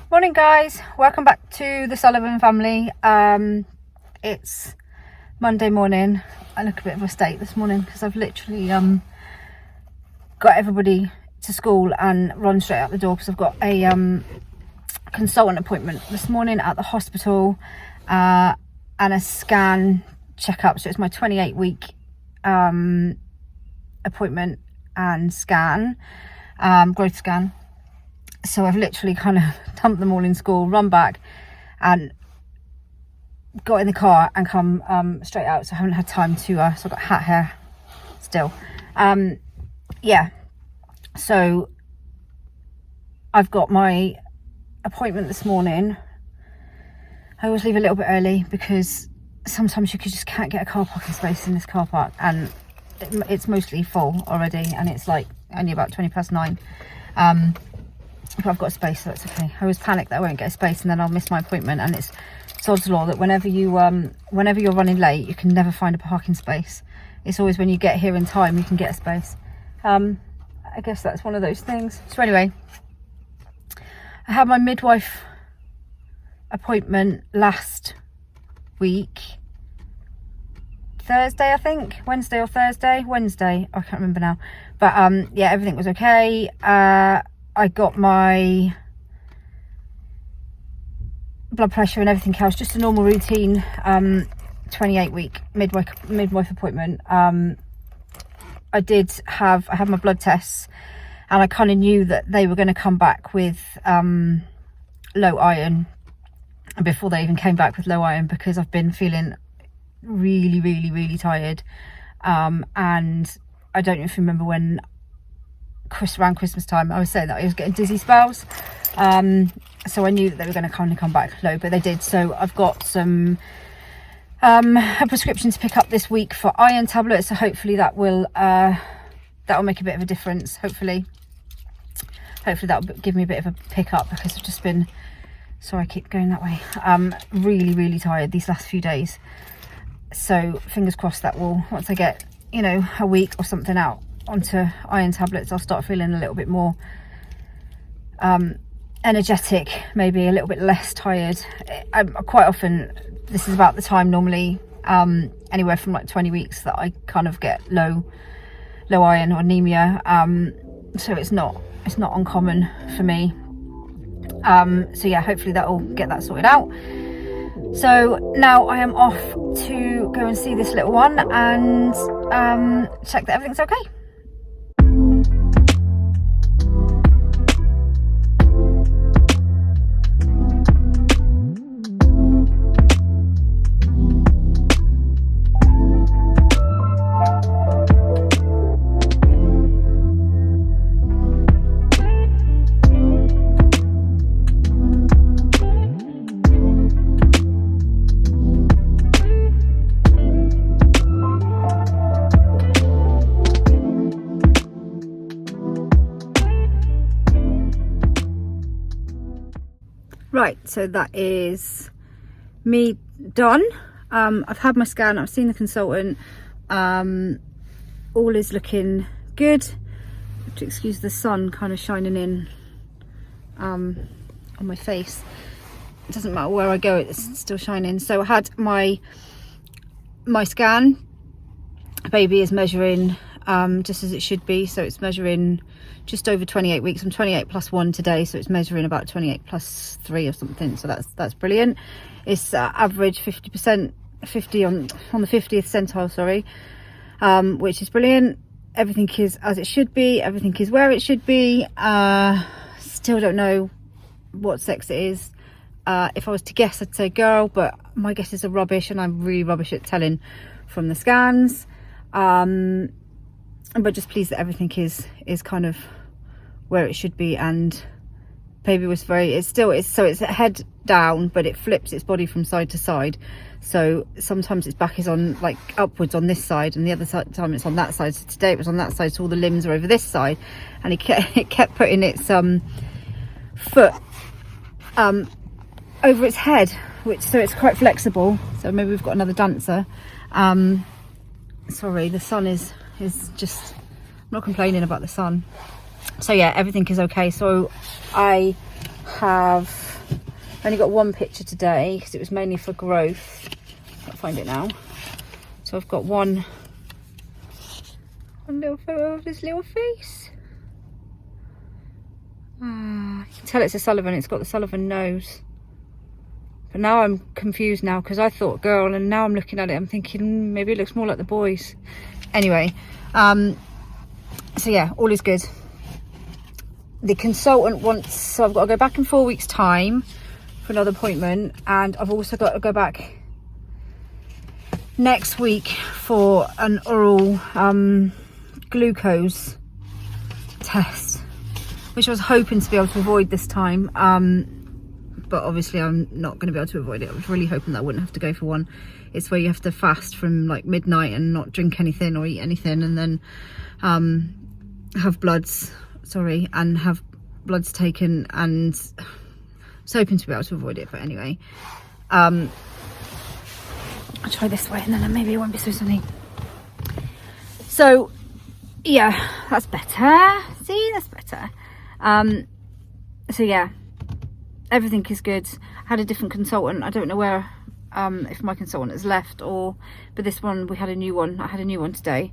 Morning guys, welcome back to the Sullivan family. It's Monday morning. I look a bit of a state this morning because I've literally got everybody to school and run straight out the door because I've got a consultant appointment this morning at the hospital and a scan checkup. So it's my 28-week appointment and scan, growth scan. So I've literally kind of dumped them all in school, run back and got in the car and come straight out. So I haven't had time to, so I've got hat hair still. Yeah, so I've got my appointment this morning. I always leave a little bit early because sometimes you just can't get a car parking space in this car park, and it's mostly full already, and it's like only about 9:20. But I've got a space, so that's okay. I always panic that I won't get a space and then I'll miss my appointment, and it's sod's law that whenever you're running late, you can never find a parking space. It's always when you get here in time you can get a space. I guess that's one of those things. So anyway, I had my midwife appointment last week, Thursday, I think, Wednesday or Thursday, Wednesday, I can't remember now, but yeah, everything was okay. I got my blood pressure and everything else, just a normal routine 28-week midwife appointment. I had my blood tests, and I kind of knew that they were going to come back with low iron before they even came back with low iron, because I've been feeling really tired, and I don't know if you remember when around Christmas time I was saying that I was getting dizzy spells, so I knew that they were going to kind of come back low, but they did. So I've got some a prescription to pick up this week for iron tablets, so hopefully that will make a bit of a difference. Hopefully that will give me a bit of a pick up, because I've just been, sorry I keep going that way, really tired these last few days. So fingers crossed that will, once I get, you know, a week or something out onto iron tablets, I'll start feeling a little bit more energetic, maybe a little bit less tired. Quite often this is about the time normally, anywhere from like 20 weeks, that I kind of get low iron or anemia, so it's not uncommon for me. So yeah, hopefully that will get that sorted out. So now I am off to go and see this little one and check that everything's okay. Right, so that is me done. I've had my scan, I've seen the consultant, all is looking good. To excuse the sun kind of shining in on my face. It doesn't matter where I go, it's still shining. So I had my scan. Baby is measuring just as it should be, so it's measuring just over 28 weeks. I'm 28 plus 1 today, so it's measuring about 28 plus 3 or something, so that's brilliant. It's average 50 on the 50th centile, sorry, which is brilliant. Everything is as it should be, everything is where it should be. Still don't know what sex it is. If I was to guess, I'd say girl, but my guesses are rubbish, and I'm really rubbish at telling from the scans. But just pleased that everything is kind of where it should be, and baby was it's head down, but it flips its body from side to side, so sometimes its back is on like upwards on this side, and the other time it's on that side. So today it was on that side, so all the limbs are over this side, and it kept putting its foot over its head, so it's quite flexible. So maybe we've got another dancer. Sorry, the sun is just, I'm not complaining about the sun. So yeah, everything is okay. So I have only got one picture today because it was mainly for growth. Can't find it now. So I've got one little photo of his little face. You can tell it's a Sullivan. It's got the Sullivan nose. But now I'm confused now because I thought girl, and now I'm looking at it, I'm thinking maybe it looks more like the boys. Anyway, so yeah, all is good. The consultant wants, so I've got to go back in 4 weeks' time for another appointment, and I've also got to go back next week for an oral glucose test, which I was hoping to be able to avoid this time, but obviously I'm not going to be able to avoid it. I was really hoping that I wouldn't have to go for one. It's where you have to fast from like midnight and not drink anything or eat anything, and then have bloods taken, and I was hoping to be able to avoid it. But anyway, I'll try this way and then maybe it won't be so sunny. So yeah, that's better. See, that's better. So yeah, everything is good. I had a different consultant. I don't know where, if my consultant has left but this one, we had a new one. I had a new one today.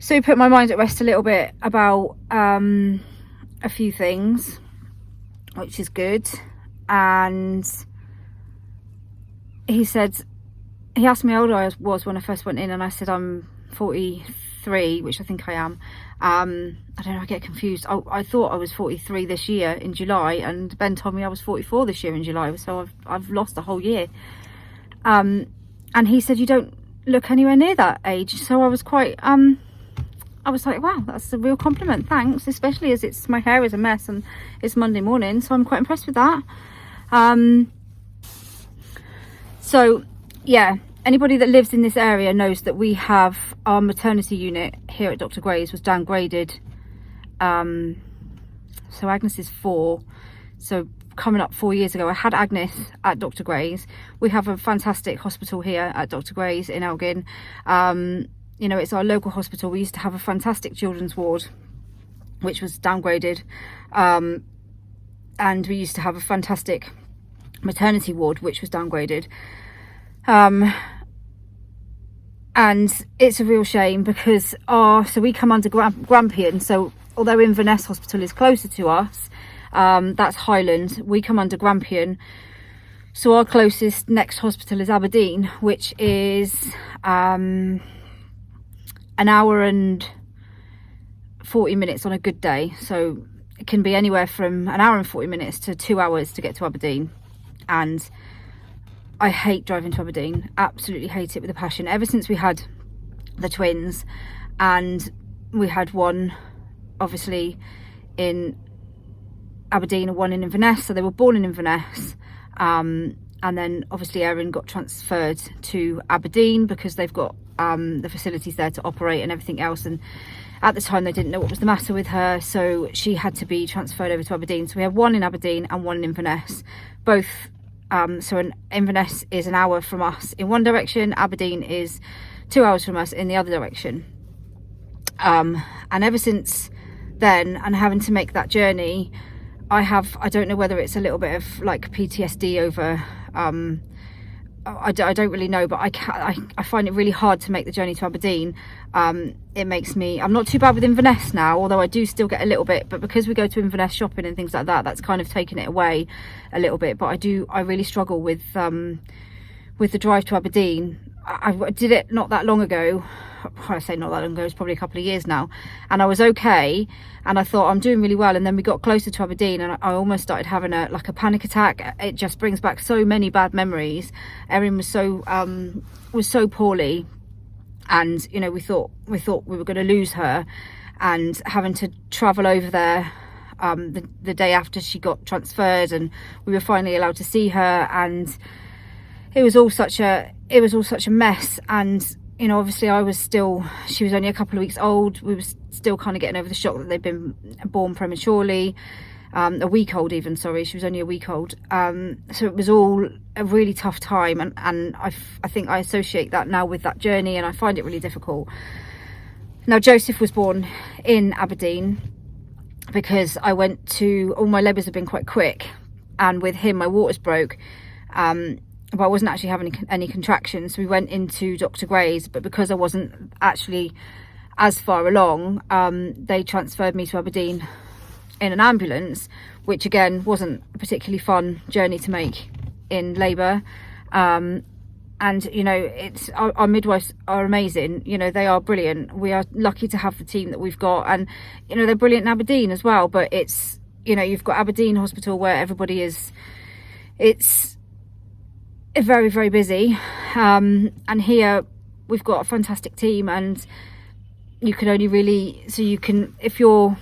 So he put my mind at rest a little bit about a few things, which is good. And he asked me how old I was when I first went in, and I said I'm 43, which I think I am. I don't know, I get confused. I thought I was 43 this year in July, and Ben told me I was 44 this year in July, so I've lost a whole year. And he said you don't look anywhere near that age. So I was quite I was like, wow, that's a real compliment, thanks, especially as my hair is a mess and it's Monday morning, so I'm quite impressed with that. So yeah, anybody that lives in this area knows that we have our maternity unit here at 𝙵𝙵𝙵 was downgraded. So Agnes is 4, so coming up 4 years ago I had Agnes at 𝙵𝙵𝙵. We have a fantastic hospital here at 𝙵𝙵𝙵 in Elgin. You know, it's our local hospital. We used to have a fantastic children's ward, which was downgraded. And we used to have a fantastic maternity ward, which was downgraded. And it's a real shame because so we come under Grampian. So although Inverness Hospital is closer to us, that's Highland, we come under Grampian. So our closest next hospital is Aberdeen, which is an hour and 40 minutes on a good day. So it can be anywhere from an hour and 40 minutes to 2 hours to get to Aberdeen. And I hate driving to Aberdeen, absolutely hate it with a passion. Ever since we had the twins, and we had one obviously in Aberdeen and one in Inverness, so they were born in Inverness. And then obviously Erin got transferred to Aberdeen because they've got the facilities there to operate and everything else, and at the time they didn't know what was the matter with her, so she had to be transferred over to Aberdeen. So we have one in Aberdeen and one in Inverness, both so Inverness is an hour from us in one direction, Aberdeen is 2 hours from us in the other direction. And ever since then, and having to make that journey, I don't know whether it's a little bit of like PTSD over I don't really know, but I find it really hard to make the journey to Aberdeen. It makes me, I'm not too bad with Inverness now, although I do still get a little bit, but because we go to Inverness shopping and things like that, that's kind of taken it away a little bit. But I really struggle with the drive to Aberdeen. I did it not that long ago. I say not that long ago, it's probably a couple of years now, and I was okay, and I thought I'm doing really well, and then we got closer to Aberdeen and I almost started having a panic attack. It just brings back so many bad memories. Erin was so poorly, and you know, we thought we were going to lose her, and having to travel over there the day after she got transferred, and we were finally allowed to see her, and it was all such a mess. And you know, obviously she was only a couple of weeks old. We were still kind of getting over the shock that they'd been born prematurely. A week old even, sorry, she was only a week old. So it was all a really tough time, and I think I associate that now with that journey, and I find it really difficult. Now Joseph was born in Aberdeen, because I went to, all my labours have been quite quick, and with him my waters broke, but I wasn't actually having any contractions. So we went into 𝙵𝙵𝙵𝙸, but because I wasn't actually as far along, they transferred me to Aberdeen in an ambulance, which again wasn't a particularly fun journey to make in labour. And you know, it's our midwives are amazing, you know, they are brilliant. We are lucky to have the team that we've got, and you know, they're brilliant in Aberdeen as well. But it's, you know, you've got Aberdeen Hospital where everybody is, it's very, very busy, and here we've got a fantastic team, and you can only really, so you can, if you're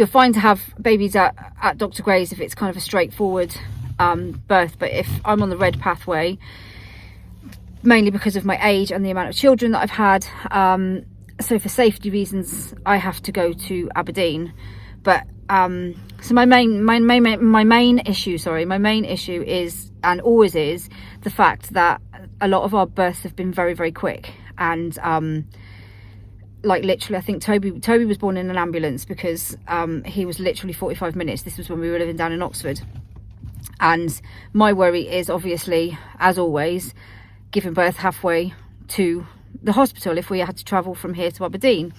fine to have babies at 𝙵𝙵𝙵 if it's kind of a straightforward birth. But if I'm on the red pathway, mainly because of my age and the amount of children that I've had, so for safety reasons I have to go to Aberdeen. But so my main issue is, and always is, the fact that a lot of our births have been very, very quick. And like literally, I think Toby was born in an ambulance because he was literally 45 minutes. This was when we were living down in Oxford. And my worry is obviously, as always, giving birth halfway to the hospital if we had to travel from here to Aberdeen.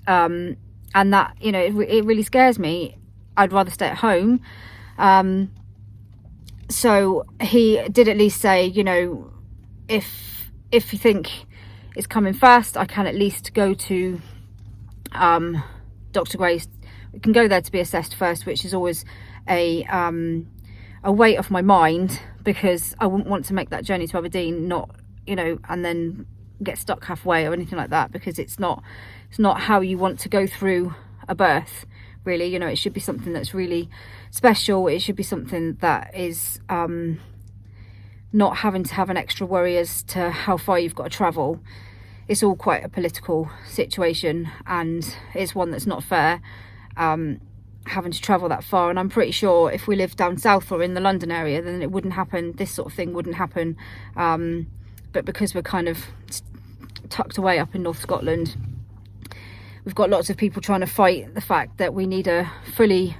And that, you know, it really scares me. I'd rather stay at home. So he did at least say, you know, if you think it's coming fast, I can at least go to 𝙵𝙵𝙵. We can go there to be assessed first, which is always a weight off my mind, because I wouldn't want to make that journey to Aberdeen, not, you know, and then get stuck halfway or anything like that, because it's not how you want to go through a birth, really. You know, it should be something that's really special. It should be something that is not having to have an extra worry as to how far you've got to travel. It's all quite a political situation, and it's one that's not fair, having to travel that far. And I'm pretty sure if we lived down south or in the London area, then it wouldn't happen, this sort of thing wouldn't happen. But because we're kind of tucked away up in North Scotland, we've got lots of people trying to fight the fact that we need a fully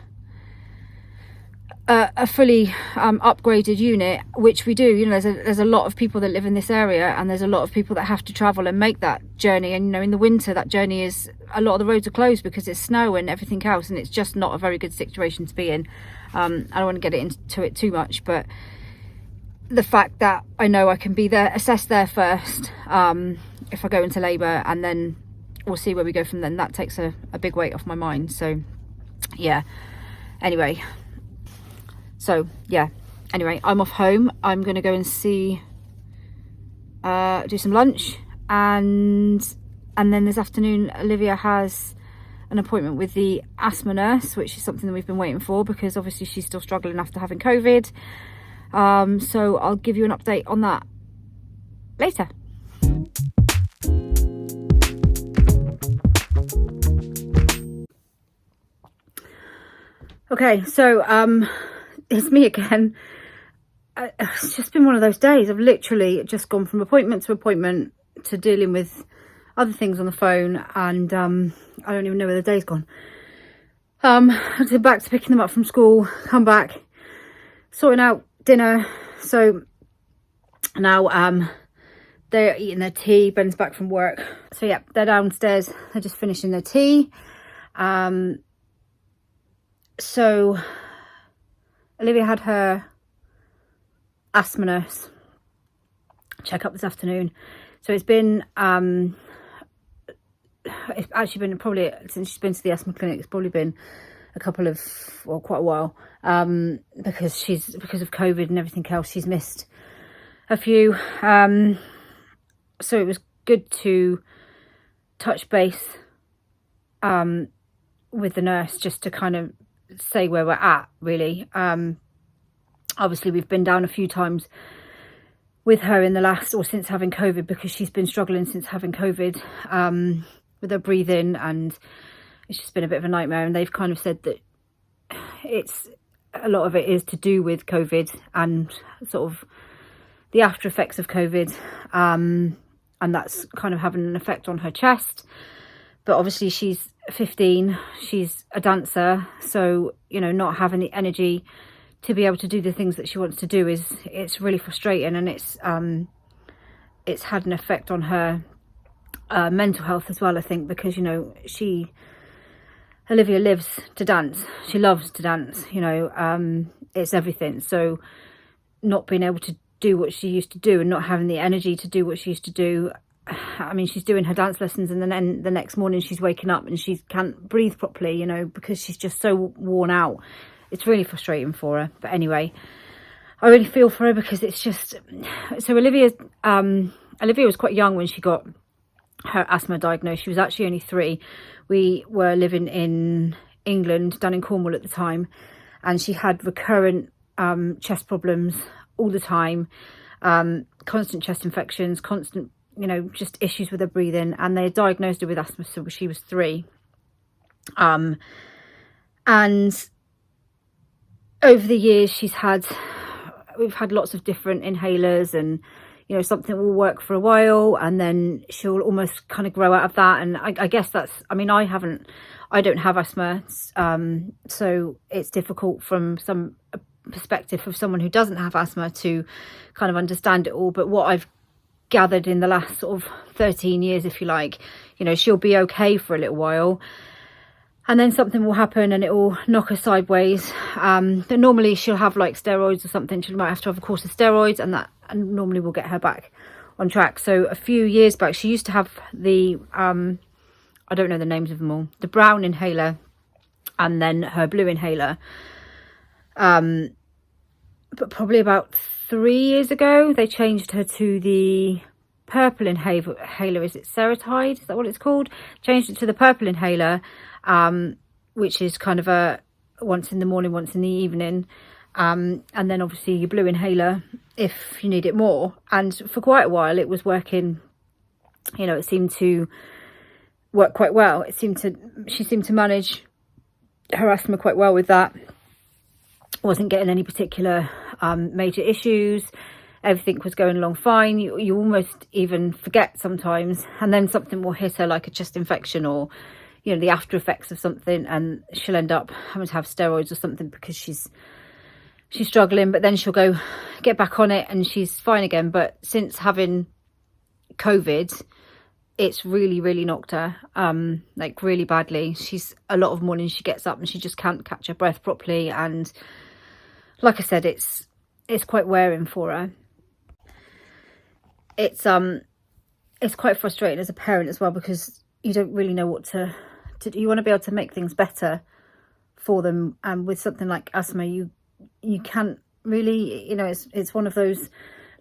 upgraded unit, which we do. You know, there's a lot of people that live in this area, and there's a lot of people that have to travel and make that journey. And you know, in the winter, that journey is, a lot of the roads are closed because it's snow and everything else, and it's just not a very good situation to be in. I don't want to get into it too much, but the fact that I know I can be there, assessed there first, if I go into labour, and then we'll see where we go from then, that takes a big weight off my mind. So yeah, anyway, I'm off home. I'm going to go and see, do some lunch, and then this afternoon Olivia has an appointment with the asthma nurse, which is something that we've been waiting for, because obviously she's still struggling after having COVID. So I'll give you an update on that later. Okay, so it's me again. It's just been one of those days. I've literally just gone from appointment to appointment to dealing with other things on the phone, and I don't even know where the day's gone. So back to picking them up from school, come back, sorting out dinner. So now they're eating their tea. Ben's back from work, so yeah, they're downstairs, they're just finishing their tea. So Olivia had her asthma nurse check up this afternoon. So it's been it's actually been, probably since she's been to the asthma clinic, it's probably been quite a while, because of COVID and everything else, she's missed a few. So it was good to touch base with the nurse, just to kind of say where we're at, really. Obviously we've been down a few times with her in the last, or since having COVID, because she's been struggling since having COVID with her breathing, and it's just been a bit of a nightmare. And they've kind of said that a lot of it is to do with COVID and sort of the after effects of COVID, and that's kind of having an effect on her chest. but obviously she's 15, she's a dancer, so, you know, not having the energy to be able to do the things that she wants to do it's really frustrating, and it's had an effect on her mental health as well, I think, because, you know, Olivia lives to dance, she loves to dance, you know, it's everything. So not being able to do what she used to do and not having the energy to do what she used to do, I mean, she's doing her dance lessons and then the next morning she's waking up and she can't breathe properly, you know, because she's just so worn out. It's really frustrating for her. But anyway, I really feel for her, because it's just, so Olivia was quite young when she got her asthma diagnosed. She was actually only 3. We were living in England, down in Cornwall at the time, and she had recurrent chest problems all the time, constant chest infections, constant, you know, just issues with her breathing, and they diagnosed her with asthma so she was 3. And over the years we've had lots of different inhalers, and, you know, something will work for a while and then she'll almost kind of grow out of that. And I guess that's, I mean, I don't have asthma, so it's difficult from some perspective of someone who doesn't have asthma to kind of understand it all. But what I've gathered in the last sort of 13 years, if you like, you know, she'll be okay for a little while, and then something will happen and it will knock her sideways. Then normally she'll have like steroids or something. She might have to have a course of steroids, and normally will get her back on track. So a few years back, she used to have the, I don't know the names of them all, the brown inhaler and then her blue inhaler. But probably about 3 years ago, they changed her to the purple inhaler. Is it 𝙵𝙵𝙵𝙸? Is that what it's called? Changed it to the purple inhaler, which is kind of a once in the morning, once in the evening. And then obviously your blue inhaler if you need it more. And for quite a while it was working, you know, it seemed to work quite well. She seemed to manage her asthma quite well with that. Wasn't getting any particular major issues. Everything was going along fine. You almost even forget sometimes, and then something will hit her, like a chest infection or, you know, the after effects of something, and she'll end up having to have steroids or something because she's struggling. But then she'll go get back on it and she's fine again. But since having COVID, it's really knocked her like really badly. She's, a lot of mornings she gets up and she just can't catch her breath properly, and like I said, it's quite wearing for her. It's quite frustrating as a parent as well, because you don't really know what to do. You want to be able to make things better for them, and with something like asthma, you can't really, you know, it's one of those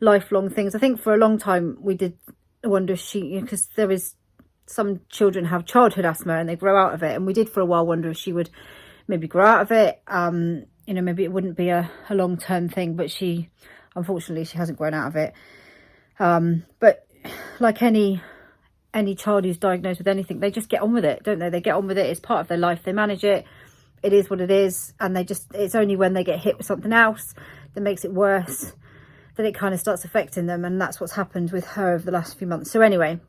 lifelong things. I think for a long time we did wonder if she, you know, because there is some children have childhood asthma and they grow out of it, and we did for a while wonder if she would maybe grow out of it. You know, maybe it wouldn't be a long-term thing, but unfortunately she hasn't grown out of it. But like any child who's diagnosed with anything, they just get on with it, don't they? They get on with it. It's part of their life. They manage it. It is what it is. And it's only when they get hit with something else that makes it worse that it kind of starts affecting them. And that's what's happened with her over the last few months. So anyway,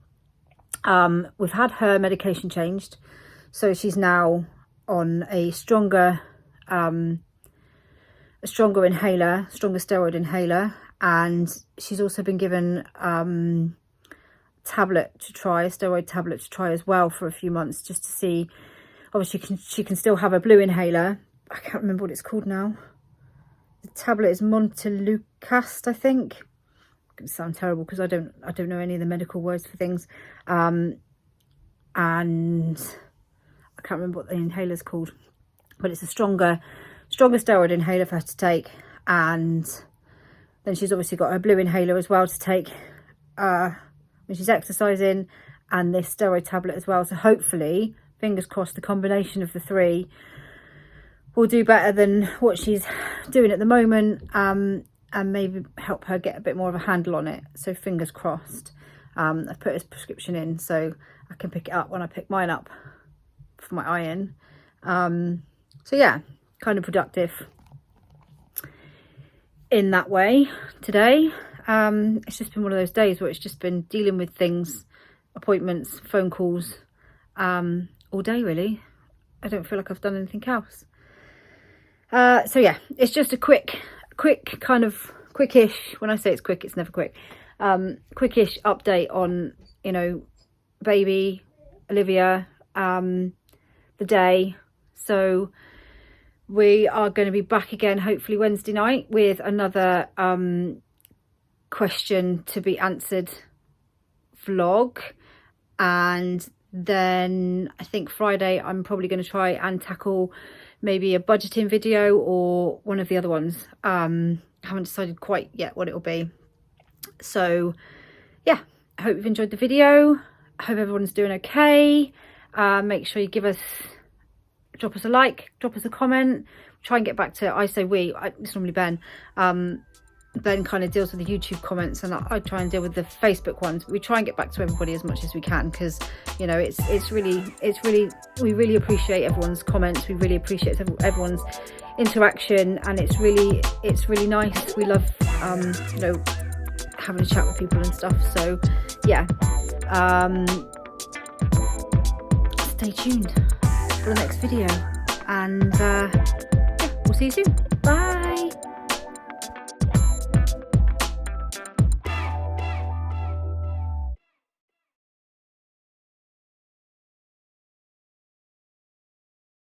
we've had her medication changed. So she's now on a stronger inhaler, stronger steroid inhaler. And she's also been given a steroid tablet to try as well for a few months, just to see. Obviously she can still have a blue inhaler. I can't remember what it's called now. The tablet is montelukast, I think. It sounds terrible because I don't know any of the medical words for things. And I can't remember what the inhaler's called, but it's a stronger steroid inhaler for her to take. And then she's obviously got her blue inhaler as well to take when she's exercising, and this steroid tablet as well. So hopefully, fingers crossed, the combination of the 3 will do better than what she's doing at the moment, and maybe help her get a bit more of a handle on it. So fingers crossed. I've put his prescription in so I can pick it up when I pick mine up for my iron. So yeah, kind of productive in that way today. It's just been one of those days where it's just been dealing with things, appointments, phone calls, all day really. I don't feel like I've done anything else. So yeah, it's just a quick kind of quickish, when I say it's quick, it's never quick, quickish update on, you know, baby, Olivia, the day. So we are going to be back again hopefully Wednesday night with another question to be answered vlog, and then I think Friday I'm probably going to try and tackle maybe a budgeting video or one of the other ones. I haven't decided quite yet what it will be. So yeah, I hope you've enjoyed the video. I hope everyone's doing okay. Make sure you drop us a like, drop us a comment. Try and get back to, I say we, it's normally Ben. Ben kind of deals with the YouTube comments, and I try and deal with the Facebook ones. We try and get back to everybody as much as we can, because, you know, it's really, we really appreciate everyone's comments. We really appreciate everyone's interaction, and it's really nice. We love, you know, having a chat with people and stuff. So yeah, stay tuned for the next video, and yeah, we'll see you soon. Bye.